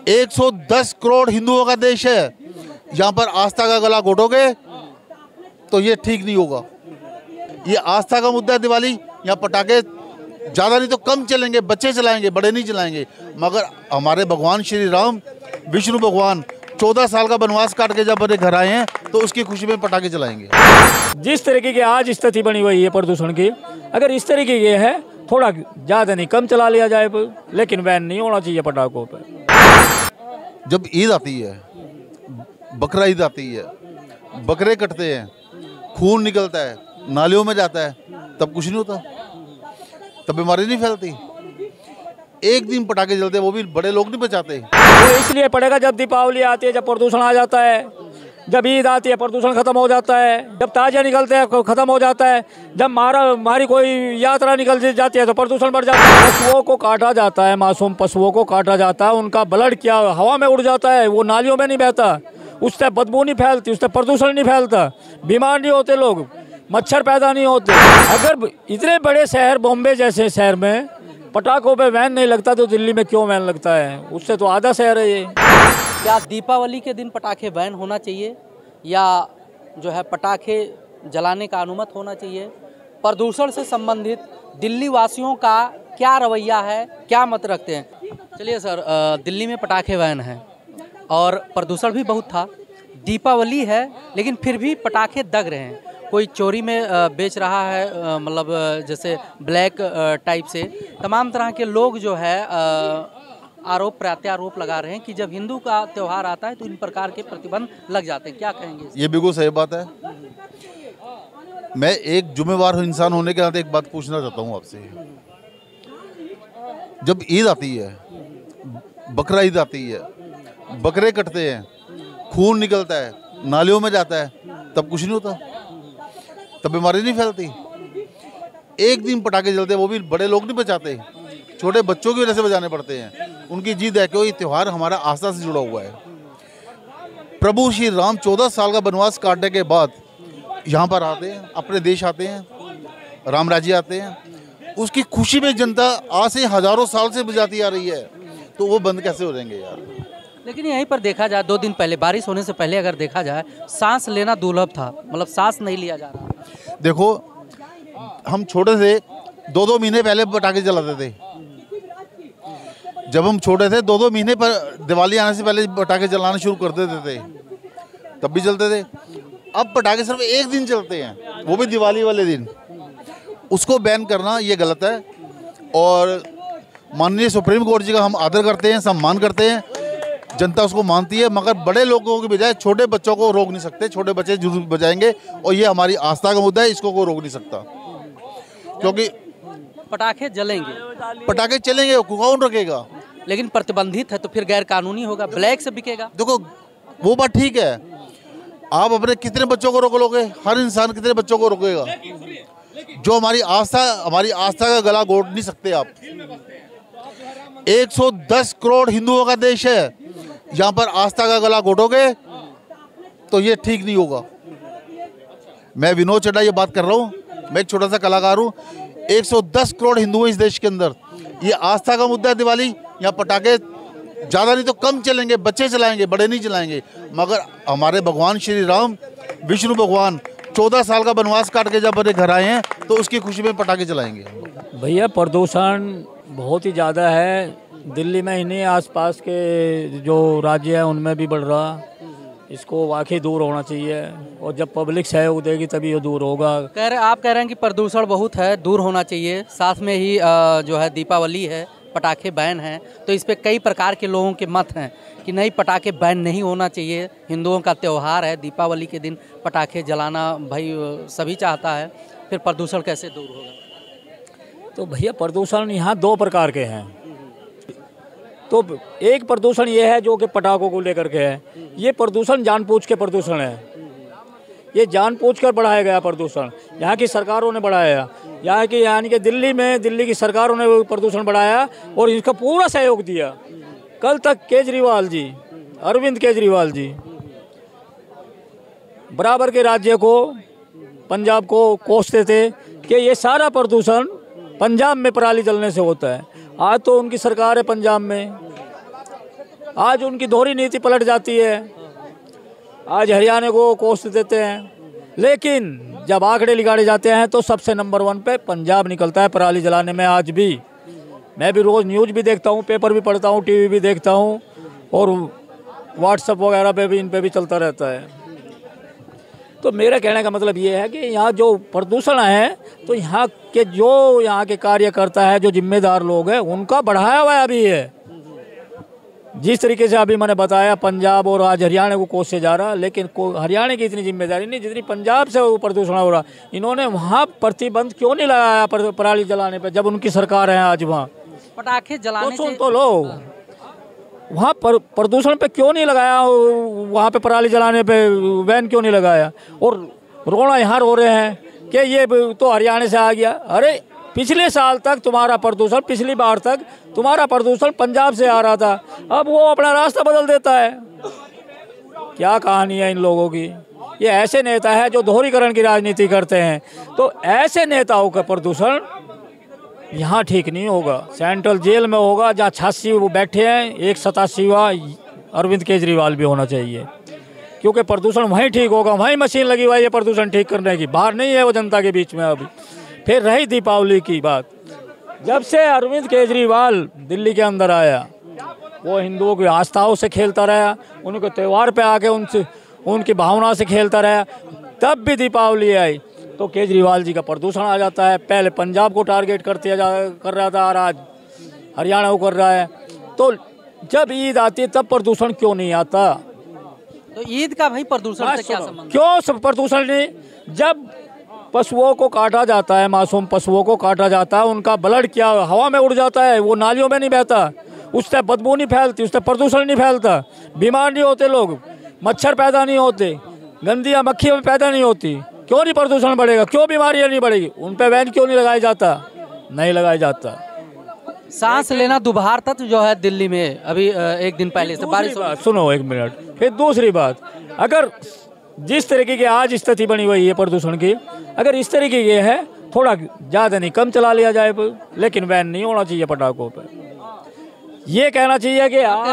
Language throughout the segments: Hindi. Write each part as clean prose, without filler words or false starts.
110 करोड़ हिंदुओं का देश है। यहाँ पर आस्था का गला घोटोगे तो ये ठीक नहीं होगा। ये आस्था का मुद्दा है दिवाली। यहाँ पटाखे ज़्यादा नहीं तो कम चलेंगे, बच्चे चलाएंगे, बड़े नहीं चलाएंगे। मगर हमारे भगवान श्री राम विष्णु भगवान 14 साल का वनवास काट के जब अपने घर आए हैं तो उसकी खुशी में पटाखे चलाएंगे। जिस तरीके की आज स्थिति बनी हुई है प्रदूषण की, अगर इस तरीके की है, थोड़ा ज़्यादा नहीं कम चला लिया जाए, लेकिन बैन नहीं होना चाहिए पटाखों पर। जब ईद आती है, बकरा ईद आती है, बकरे कटते हैं, खून निकलता है, नालियों में जाता है, तब कुछ नहीं होता, तब बीमारी नहीं फैलती। एक दिन पटाखे जलते वो भी बड़े लोग नहीं बचाते। तो इसलिए पड़ेगा जब दीपावली आती है, जब प्रदूषण आ जाता है, जब ईद आती है प्रदूषण खत्म हो जाता है, जब ताजिया निकलते हैं खत्म हो जाता है, जब हमारी कोई यात्रा निकल जाती है तो प्रदूषण बढ़ जाता है। पशुओं को काटा जाता है, मासूम पशुओं को काटा जाता है, उनका ब्लड क्या हवा में उड़ जाता है, वो नालियों में नहीं बहता, उससे बदबू नहीं फैलती, उससे प्रदूषण नहीं फैलता, बीमार नहीं होते लोग, मच्छर पैदा नहीं होते। अगर इतने बड़े शहर बॉम्बे जैसे शहर में पटाखों पे बैन नहीं लगता तो दिल्ली में क्यों बैन लगता है? उससे तो आधा शहर है ये। क्या दीपावली के दिन पटाखे बैन होना चाहिए या जो है पटाखे जलाने का अनुमति होना चाहिए? प्रदूषण से संबंधित दिल्ली वासियों का क्या रवैया है, क्या मत रखते हैं? चलिए सर, दिल्ली में पटाखे बैन हैं और प्रदूषण भी बहुत था, दीपावली है लेकिन फिर भी पटाखे दग रहे हैं। कोई चोरी में बेच रहा है, मतलब जैसे ब्लैक टाइप से तमाम तरह के लोग जो है आरोप प्रत्यारोप लगा रहे हैं कि जब हिंदू का त्यौहार आता है तो इन प्रकार के प्रतिबंध लग जाते हैं। क्या कहेंगे? ये बिल्कुल सही बात है। मैं एक जिम्मेवार इंसान होने के नाते एक बात पूछना चाहता हूँ आपसे। जब ईद आती है, बकरा ईद आती है, बकरे कटते हैं, खून निकलता है, नालियों में जाता है, तब कुछ नहीं होता, तब बीमारी नहीं फैलती। एक दिन पटाखे जलते वो भी बड़े लोग नहीं बचाते, छोटे बच्चों की वजह से बजाने पड़ते हैं। उनकी जिद है कि ये त्यौहार हमारा आस्था से जुड़ा हुआ है। प्रभु श्री राम 14 साल का वनवास काटने के बाद यहाँ पर आते हैं, अपने देश आते हैं, राम राज्य आते हैं, उसकी खुशी में जनता आज से हजारों साल से बजाती आ रही है, तो वो बंद कैसे हो जाएंगे यार? लेकिन यहीं पर देखा जाए 2 दिन पहले, बारिश होने से पहले अगर देखा जाए, सांस लेना दुर्लभ था, मतलब सांस नहीं लिया जा रहा। देखो, हम छोटे थे 2-2 महीने पहले पटाखे जलाते थे। जब हम छोटे थे 2-2 महीने पर दिवाली आने से पहले पटाखे जलाना शुरू कर देते थे, तब भी चलते थे। अब पटाखे सिर्फ एक दिन चलते हैं, वो भी दिवाली वाले दिन। उसको बैन करना ये गलत है और माननीय सुप्रीम कोर्ट जी का हम आदर करते हैं, सम्मान करते हैं, जनता उसको मानती है, मगर बड़े लोगों की बजाय छोटे बच्चों को रोक नहीं सकते। छोटे बच्चे जरूर बजाएंगे और ये हमारी आस्था का मुद्दा है, इसको कोई रोक नहीं सकता, क्योंकि पटाखे जलेंगे, पटाखे चलेंगे, कौन रखेगा? लेकिन प्रतिबंधित है तो फिर गैर कानूनी होगा, ब्लैक से बिकेगा। देखो, वो बात ठीक है, आप अपने कितने बच्चों को रोक लोगे? हर इंसान कितने बच्चों को रोकेगा? जो हमारी आस्था का गला घोट नहीं सकते आप। 110 करोड़ हिंदुओं का देश है, यहाँ पर आस्था का गला घोटोगे तो ये ठीक नहीं होगा। मैं विनोद चड्ढा ये बात कर रहा हूँ, मैं एक छोटा सा कलाकार हूँ। 110 करोड़ हिंदू हैं इस देश के अंदर। ये आस्था का मुद्दा है दिवाली। यहाँ पटाखे ज़्यादा नहीं तो कम चलेंगे, बच्चे चलाएंगे, बड़े नहीं चलाएंगे। मगर हमारे भगवान श्री राम विष्णु भगवान 14 साल का वनवास काट के जब अपने घर आए हैं तो उसकी खुशी में पटाखे चलाएंगे। भैया प्रदूषण बहुत ही ज़्यादा है, दिल्ली में ही नहीं, आसपास के जो राज्य है उनमें भी बढ़ रहा। इसको वाकई दूर होना चाहिए और जब पब्लिक सहयोग देगी तभी ये दूर होगा। आप कह रहे हैं कि प्रदूषण बहुत है, दूर होना चाहिए, साथ में ही जो है दीपावली है, पटाखे बैन हैं, तो इस पे कई प्रकार के लोगों के मत हैं कि नहीं, पटाखे बैन नहीं होना चाहिए, हिंदुओं का त्यौहार है, दीपावली के दिन पटाखे जलाना भाई सभी चाहता है, फिर प्रदूषण कैसे दूर होगा? तो भैया प्रदूषण यहाँ 2 प्रकार के हैं। तो एक प्रदूषण ये है जो कि पटाखों को लेकर के है, ये प्रदूषण जानबूझ के प्रदूषण है, ये जानबूझकर बढ़ाया गया प्रदूषण, यहाँ की सरकारों ने बढ़ाया, यहाँ की यानी कि दिल्ली की सरकारों ने प्रदूषण बढ़ाया और इसका पूरा सहयोग दिया। कल तक केजरीवाल जी, अरविंद केजरीवाल जी बराबर के राज्य को, पंजाब को कोसते थे कि ये सारा प्रदूषण पंजाब में पराली जलने से होता है। आज तो उनकी सरकार है पंजाब में, आज उनकी दोहरी नीति पलट जाती है। आज हरियाणा को कोस देते हैं, लेकिन जब आंकड़े निकाले जाते हैं तो सबसे नंबर 1 पे पंजाब निकलता है पराली जलाने में। आज भी मैं भी रोज़ न्यूज़ भी देखता हूँ, पेपर भी पढ़ता हूँ, टीवी भी देखता हूँ, और व्हाट्सएप वगैरह पे भी इन पे भी चलता रहता है। तो मेरा कहने का मतलब ये है कि यहाँ जो प्रदूषण है, तो यहाँ के कार्यकर्ता है, जो जिम्मेदार लोग हैं, उनका बढ़ाया हुआ अभी है। जिस तरीके से अभी मैंने बताया, पंजाब और आज हरियाणा को कोस से जा रहा, लेकिन हरियाणा की इतनी जिम्मेदारी नहीं जितनी पंजाब से वो प्रदूषण हो रहा। इन्होंने वहाँ प्रतिबंध क्यों नहीं लगाया पराली जलाने पे, जब उनकी सरकार है आज वहाँ? पटाखे जलाने सुन तो लो, वहाँ पर प्रदूषण पे क्यों नहीं लगाया? वहाँ पे पराली जलाने पे बैन क्यों नहीं लगाया? और रोना यहाँ रो रहे हैं कि ये तो हरियाणा से आ गया। अरे पिछले साल तक तुम्हारा प्रदूषण, पिछली बार तक तुम्हारा प्रदूषण पंजाब से आ रहा था, अब वो अपना रास्ता बदल देता है। क्या कहानी है इन लोगों की? ये ऐसे नेता है जो दोहरीकरण की राजनीति करते हैं। तो ऐसे नेताओं का प्रदूषण यहाँ ठीक नहीं होगा, सेंट्रल जेल में होगा, जहाँ 86 वो बैठे हैं, 187वां अरविंद केजरीवाल भी होना चाहिए, क्योंकि प्रदूषण वहीं ठीक होगा। वहीं मशीन लगी हुई है प्रदूषण ठीक करने की, बाहर नहीं है वो जनता के बीच में अभी। फिर रही दीपावली की बात, जब से अरविंद केजरीवाल दिल्ली के अंदर आया, वो हिंदुओं की आस्थाओं से खेलता रहा, उनके त्यौहार पे आके उनसे उनकी भावना से खेलता रहा। तब भी दीपावली आई तो केजरीवाल जी का प्रदूषण आ जाता है। पहले पंजाब को टारगेट कर रहा था, और आज हरियाणा को कर रहा है। तो जब ईद आती है तब प्रदूषण क्यों नहीं आता? तो ईद का भाई प्रदूषण से क्या संबंध? क्यों सब प्रदूषण नहीं? जब पशुओं को काटा जाता है, मासूम पशुओं को काटा जाता है, उनका ब्लड क्या हवा में उड़ जाता है, वो नालियों में नहीं बहता, उससे बदबू नहीं फैलती, उससे प्रदूषण नहीं फैलता, बीमार नहीं होते लोग, मच्छर पैदा नहीं होते, गंदियाँ मक्खियाँ पैदा नहीं होती। क्यों नहीं प्रदूषण बढ़ेगा? क्यों बीमारियाँ नहीं बढ़ेगी? उन पे बैन क्यों नहीं लगाया जाता? नहीं लगाया जाता। सांस लेना दुबार तक जो है दिल्ली में अभी एक दिन पहले से बारिश। सुनो एक मिनट, फिर दूसरी बात, अगर जिस तरीके की आज स्थिति बनी हुई है प्रदूषण की, अगर इस तरीके की है, थोड़ा ज़्यादा नहीं कम चला लिया जाए, लेकिन बैन नहीं होना चाहिए पटाखों पर। ये कहना चाहिए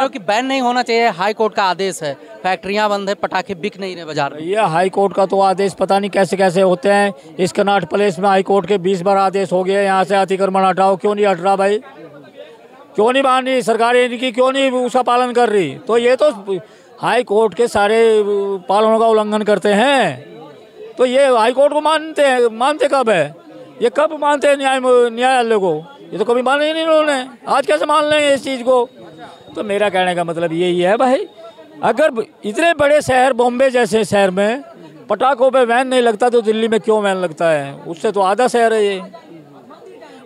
कि बैन नहीं होना चाहिए, हाई कोर्ट का आदेश है, फैक्ट्रियां बंद है, पटाखे बिक नहीं रहे बाजार में। ये हाई कोर्ट का तो आदेश पता नहीं कैसे कैसे होते हैं। इस कनॉट प्लेस में हाई कोर्ट के 20 बार आदेश हो गए, यहाँ से अतिक्रमण हटाओ, क्यों नहीं हट रहा भाई? क्यों नहीं मान रही सरकार इनकी, क्यों नहीं उसका पालन कर रही? तो ये तो हाई कोर्ट के सारे पालनों का उल्लंघन करते हैं। तो ये हाई कोर्ट को मानते कब है? ये कब मानते हैं न्यायालय को? ये तो कभी माने ही नहीं उन्होंने, आज कैसे मान लेंगे इस चीज़ को? तो मेरा कहने का मतलब यही है भाई, अगर इतने बड़े शहर बॉम्बे जैसे शहर में पटाखों पे बैन नहीं लगता तो दिल्ली में क्यों बैन लगता है? उससे तो आधा शहर है ये,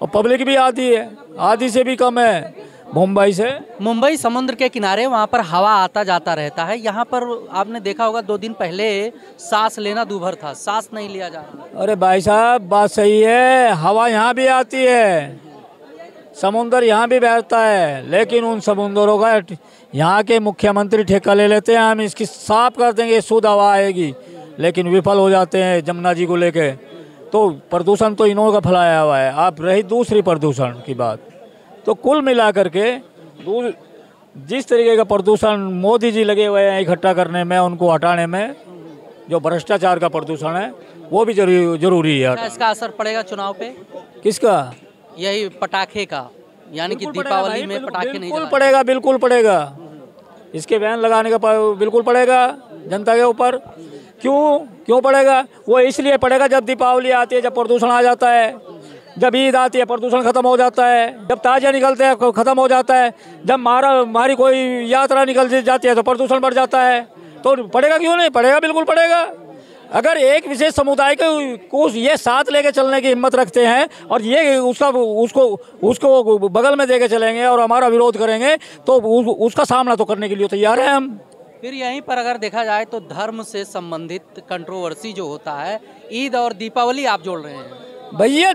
और पब्लिक भी आधी है, आधी से भी कम है मुंबई से। मुंबई समुद्र के किनारे, वहाँ पर हवा आता जाता रहता है। यहाँ पर आपने देखा होगा 2 दिन पहले सांस लेना दूभर था, सांस नहीं लिया जा रहा। अरे भाई साहब बात सही है, हवा यहाँ भी आती है, समुंदर यहाँ भी बहता है, लेकिन उन समुंदरों का यहाँ के मुख्यमंत्री ठेका ले लेते हैं, हम इसकी साफ कर देंगे, शुद्ध हवा आएगी, लेकिन विफल हो जाते हैं जमुना जी को लेके। तो प्रदूषण तो इन्हों का फैलाया हुआ है। आप रही दूसरी प्रदूषण की बात, तो कुल मिलाकर के जिस तरीके का प्रदूषण मोदी जी लगे हुए हैं इकट्ठा करने में, उनको हटाने में, जो भ्रष्टाचार का प्रदूषण है वो भी जरूरी है। इसका असर पड़ेगा चुनाव पे? किसका? यही पटाखे का, यानी कि दीपावली में पटाखे नहीं बिल्कुल पड़ेगा, बिल्कुल पड़ेगा। इसके बैन लगाने का बिल्कुल पड़ेगा जनता के ऊपर। क्यों पड़ेगा? वो इसलिए पड़ेगा जब दीपावली आती है, जब प्रदूषण आ जाता है, जब ईद आती है प्रदूषण खत्म हो जाता है, जब ताजिया निकलते हैं खत्म हो जाता है, जब हमारी कोई यात्रा निकल जाती है तो प्रदूषण बढ़ जाता है। तो पड़ेगा क्यों नहीं? पड़ेगा, बिल्कुल पड़ेगा। अगर एक विशेष समुदाय को ये साथ लेके चलने की हिम्मत रखते हैं और ये उसको बगल में देके चलेंगे और हमारा विरोध करेंगे, तो उसका सामना तो करने के लिए तैयार हैं हम। फिर यहीं पर अगर देखा जाए तो धर्म से संबंधित कंट्रोवर्सी जो होता है, ईद और दीपावली आप जोड़ रहे हैं। भैया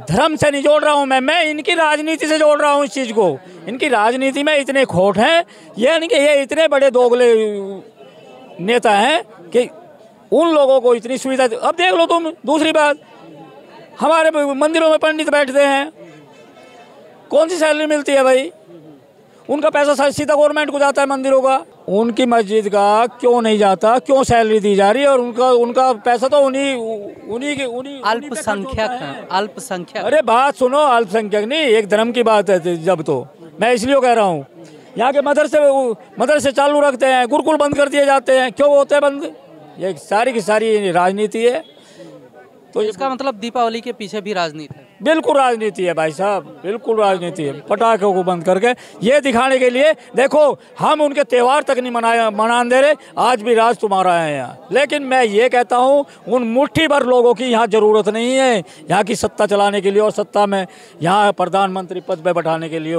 धर्म से नहीं जोड़ रहा हूँ मैं इनकी राजनीति से जोड़ रहा हूँ इस चीज़ को। इनकी राजनीति में इतने खोट हैं, यानी कि ये इतने बड़े दोगले नेता हैं कि उन लोगों को इतनी सुविधा। अब देख लो तुम, दूसरी बात, हमारे मंदिरों में पंडित बैठते हैं, कौन सी सैलरी मिलती है भाई? उनका पैसा सीधा गवर्नमेंट को जाता है मंदिरों का। उनकी मस्जिद का क्यों नहीं जाता, क्यों सैलरी दी जा रही है, और उनका पैसा तो उन्हीं अल्पसंख्यक हैं, अल्पसंख्यक। अरे बात सुनो, अल्पसंख्यक नहीं, एक धर्म की बात है। जब तो मैं इसलिए कह रहा हूँ, यहाँ के मदरसे चालू रखते हैं, गुरुकुल बंद कर दिए जाते हैं, क्यों होते हैं बंद? ये सारी की सारी राजनीति है। तो इसका मतलब दीपावली के पीछे भी राजनीति है? बिल्कुल राजनीति है भाई साहब, बिल्कुल राजनीति है। पटाखों को बंद करके ये दिखाने के लिए, देखो हम उनके त्यौहार तक नहीं मनाने दे रहे, आज भी राज तुम्हारा है यहाँ। लेकिन मैं ये कहता हूँ, उन मुट्ठी भर लोगों की यहाँ ज़रूरत नहीं है यहाँ की सत्ता चलाने के लिए, और सत्ता में यहाँ प्रधानमंत्री पद पे बैठाने के लिए